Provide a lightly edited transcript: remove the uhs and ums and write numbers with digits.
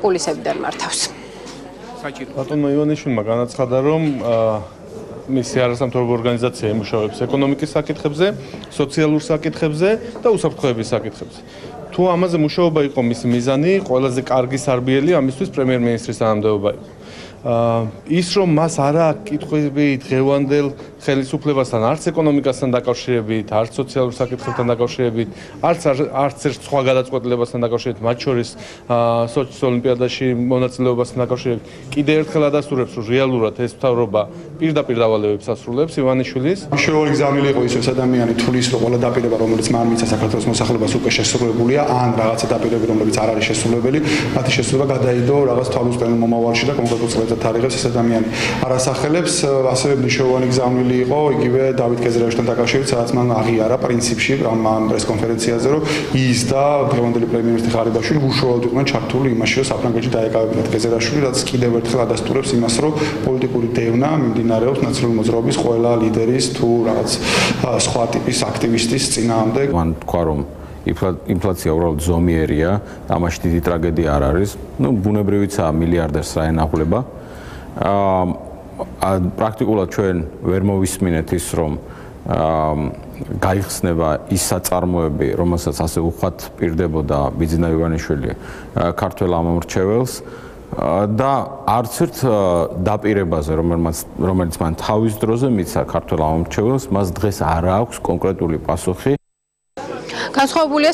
პოპულისტებიდან მართავს. ბატონმა ივანიშვილმა განაცხადა, რომ მისი არასამთავრობო ორგანიზაცია იმუშავებს ეკონომიკის საკითხებზე, სოციალურ საკითხებზე და უსაფრთხოების საკითხებზე. თუ ამაზე მუშაობა იყო მისი მიზანი, ყველაზე კარგი სარბიელი ამისთვის პრემიერ-მინისტრის თანამდებობა იყო. ის რომ მას არ აქვს კითხვები დღევანდელ ხელისუფლებასთან, არც ეკონომიკასთან დაკავშირებით, არც სოციალურ საკითხებთან დაკავშირებით, არც ერთ სხვა გადაწყვეტილებასთან დაკავშირებით, მათ შორის სოჩის ოლიმპიადაში მონაწილეობასთან დაკავშირებით, კიდევ ერთხელ ადასტურებს, რომ რეალურად ეს მთავრობა პირდაპირ დავალებებს ასრულებს ივანიშვილის. მნიშვნელოვანი გზავნილი იყო ის, რომ ადამიანი თulis რომ ყველა დაპირება, რომელიც მან მისცა საქართველოს მოსახლეობას უკვე შესრულებულია, ან რაღაცა დაპირებები, რომლებიც არ არის შესრულებელი, მათი შესრულება გადაიდო რაღაც თვალუსწინებელ მომავალში და კონკრეტულ წლებზე თარიღებს ეს ადამიანი არასახელებს. ასევე მნიშვნელოვანი გზავნილი იყო იგივე დავით კეზრეევსთან დაკავშირებით, სადაც მან აღიარა პრინციპში ამ პრესკონფერენციაზე, რომ ის და დღევანდელი პრემიერ-მინისტრი ღარიბაშვილი უშუალოდ იყვნენ ჩართული იმაში, რომ საფრანგეთში დაეკავებინათ კეზრეევსშვილი, რაც კიდევ ერთხელ ადასტურებს იმას, რომ პოლიტიკური დევნა მიმდინარეობს ნაციონალური მოძრაობის ყველა ლიდერის თუ რაღაც სხვა ტიპის აქტივისტის წინააღმდეგ. მან თქვა, რომ ინფლაცია უბრალოდ ზომიერია, ამაში დიდი ტრაგედია არ არის. ბუნებრივიცაა მილიარდერს რა ენახულება. პრაქტიკულად ჩვენ ვერ მოვისმინეთ ის, რომ გაიხსნება ის საწარმოები, რომელსაც ასე უხვად პირდებოდა ბიძინა ივანიშვილი ქართველ ამომრჩეველს და არც ერთ დაპირებაზე, რომელიც მან თავის დროზე მიცა ქართველ ამომრჩეველს, მას დღეს არ აქვს კონკრეტული პასუხი. განსხვავებულია